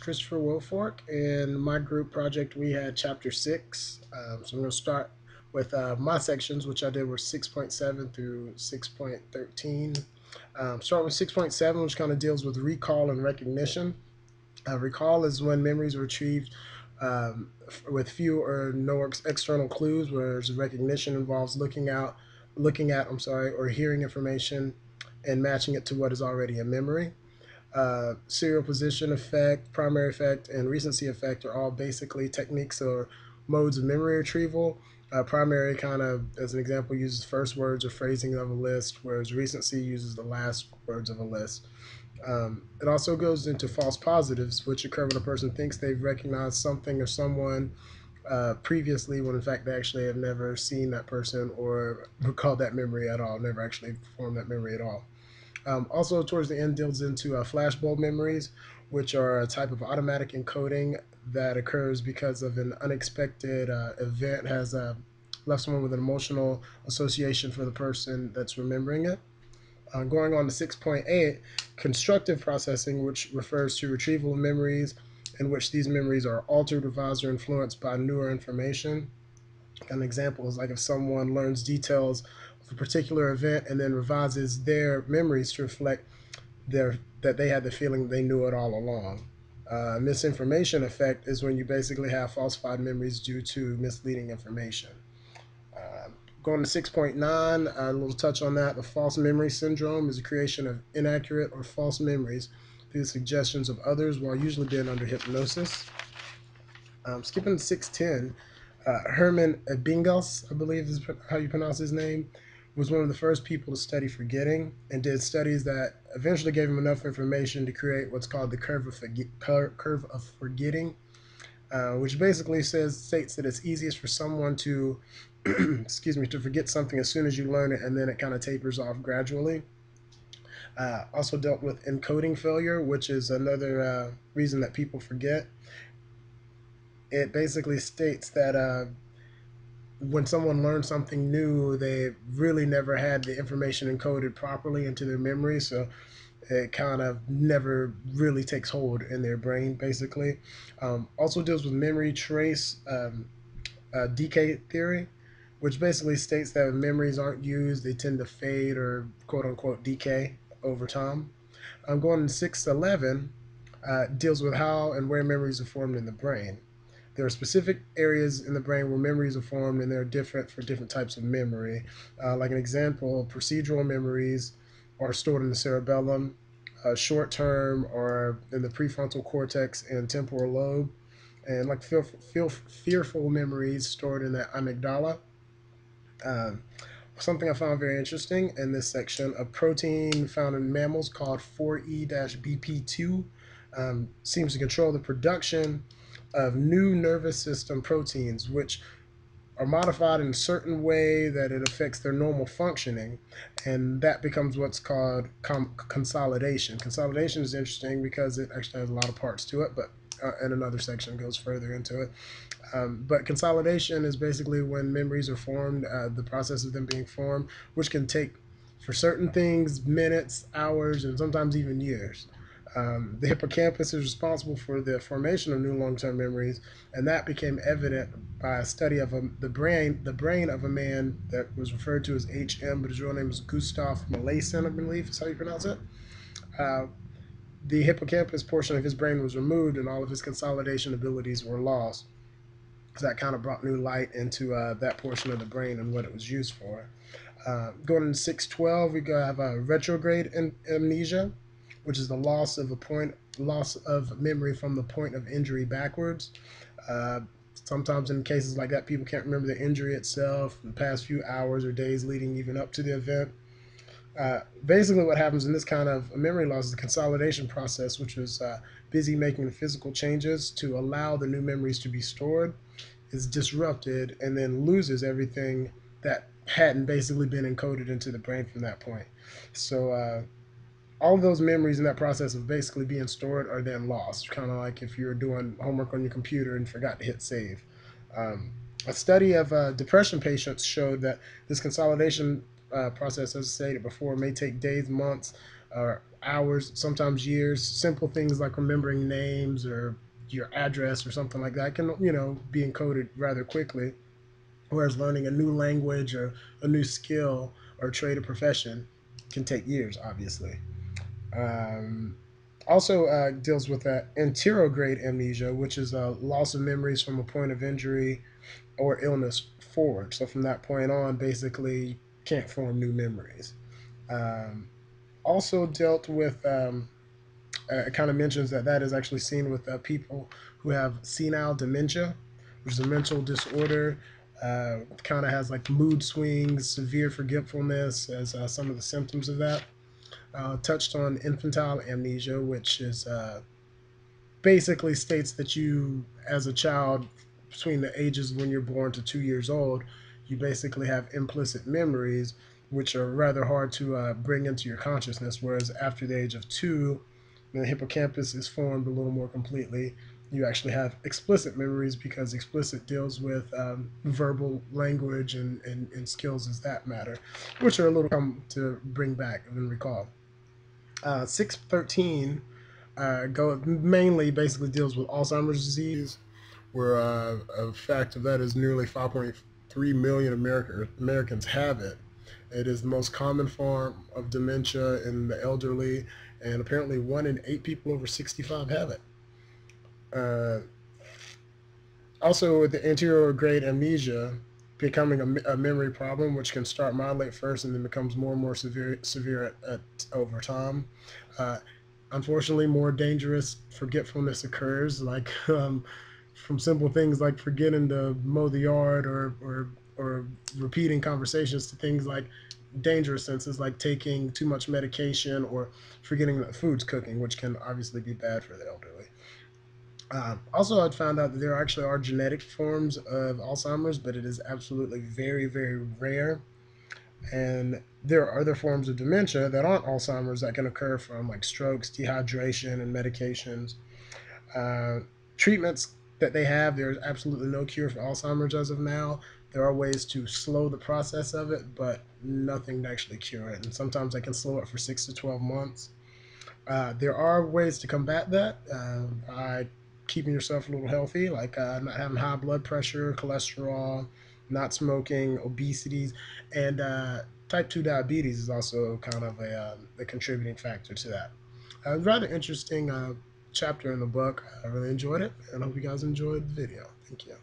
Christopher Wofork. In my group project, we had chapter 6. So I'm going to start with my sections, which I did were 6.7 through 6.13. Start with 6.7, which kind of deals with recall and recognition. Recall is when memories are retrieved with few or no external clues, whereas recognition involves looking at, or hearing information and matching it to what is already in memory. Serial position effect, primary effect, and recency effect are all basically techniques or modes of memory retrieval. Primary, kind of as an example, uses first words or phrasing of a list, whereas recency uses the last words of a list. It also goes into false positives, which occur when a person thinks they've recognized something or someone previously, when in fact they actually have never seen that person or recalled that memory at all, never actually formed that memory at all. Also, towards the end, deals into flashbulb memories, which are a type of automatic encoding that occurs because of an unexpected event has left someone with an emotional association for the person that's remembering it. Going on to 6.8, constructive processing, which refers to retrieval of memories in which these memories are altered, revised, or influenced by newer information. An example is like if someone learns details of a particular event and then revises their memories to reflect that they had the feeling they knew it all along. Misinformation effect is when you basically have falsified memories due to misleading information. Going to 6.9, a little touch on that. The false memory syndrome is the creation of inaccurate or false memories through the suggestions of others while usually being under hypnosis. Skipping to 610, Herman Ebbinghaus, I believe is how you pronounce his name, was one of the first people to study forgetting and did studies that eventually gave him enough information to create what's called the curve of forgetting, which basically states that it's easiest for someone to to forget something as soon as you learn it, and then it kind of tapers off gradually. Also dealt with encoding failure, which is another reason that people forget. It basically states that when someone learns something new, they really never had the information encoded properly into their memory, so it kind of never really takes hold in their brain, basically. Also deals with memory trace decay theory, which basically states that if memories aren't used, they tend to fade or quote unquote decay over time. I'm going to 611, deals with how and where memories are formed in the brain. There are specific areas in the brain where memories are formed, and they're different for different types of memory. Like an example, procedural memories are stored in the cerebellum, short term or in the prefrontal cortex and temporal lobe, and like fearful memories stored in the amygdala. Um, Something I found very interesting in this section, a protein found in mammals called 4E-BP2 seems to control the production of new nervous system proteins, which are modified in a certain way that it affects their normal functioning, and that becomes what's called consolidation. Consolidation is interesting because it actually has a lot of parts to it, but and another section goes further into it. But consolidation is basically when memories are formed, the process of them being formed, which can take, for certain things, minutes, hours, and sometimes even years. The hippocampus is responsible for the formation of new long-term memories, and that became evident by a study of the brain of a man that was referred to as HM, but his real name is Gustav Meissen, I believe is how you pronounce it. Uh, the hippocampus portion of his brain was removed, and all of his consolidation abilities were lost. So that kind of brought new light into that portion of the brain and what it was used for. Going into 612, we have retrograde amnesia, which is the loss of memory from the point of injury backwards. Uh, Sometimes in cases like that, people can't remember the injury itself, the past few hours or days leading even up to the event. Basically, what happens in this kind of memory loss is the consolidation process, which was busy making the physical changes to allow the new memories to be stored, is disrupted and then loses everything that hadn't basically been encoded into the brain from that point. So all of those memories in that process of basically being stored are then lost. Kind of like if you're doing homework on your computer and forgot to hit save. Um, a study of depression patients showed that this consolidation process, as I stated before, may take days, months, or hours, sometimes years. Simple things like remembering names or your address or something like that can, be encoded rather quickly. Whereas learning a new language or a new skill or trade or profession can take years, obviously. Um, Also deals with anterograde amnesia, which is a loss of memories from a point of injury or illness forward. So from that point on, basically, can't form new memories. Um, Also dealt with, it kind of mentions that is actually seen with people who have senile dementia, which is a mental disorder. Kind of has like mood swings, severe forgetfulness as some of the symptoms of that. Touched on infantile amnesia, which is basically states that you, as a child, between the ages when you're born to 2 years old, you basically have implicit memories, which are rather hard to bring into your consciousness. Whereas after the age of 2, when the hippocampus is formed a little more completely, you actually have explicit memories because explicit deals with verbal language and skills as that matter, which are a little come to bring back and recall. 613 go mainly basically deals with Alzheimer's disease, where a fact of that is nearly 5.3 million Americans have it. It is the most common form of dementia in the elderly, and apparently 1 in 8 people over 65 have it. Uh, Also, with the anterior grade amnesia becoming a memory problem, which can start mildly at first and then becomes more and more severe over time. Uh, Unfortunately, more dangerous forgetfulness occurs, like from simple things like forgetting to mow the yard or repeating conversations to things like dangerous senses like taking too much medication or forgetting that food's cooking, which can obviously be bad for the elderly. Also, I'd found out that there actually are genetic forms of Alzheimer's, but it is absolutely very, very rare. And there are other forms of dementia that aren't Alzheimer's that can occur from like strokes, dehydration, and medications. Uh, Treatments that they have, there's absolutely no cure for Alzheimer's as of now. There are ways to slow the process of it, but nothing to actually cure it. And sometimes they can slow it for 6 to 12 months. There are ways to combat that by keeping yourself a little healthy, like not having high blood pressure, cholesterol, not smoking, obesities, and type 2 diabetes is also kind of a contributing factor to that. Rather interesting chapter in the book. I really enjoyed it, and I hope you guys enjoyed the video. Thank you.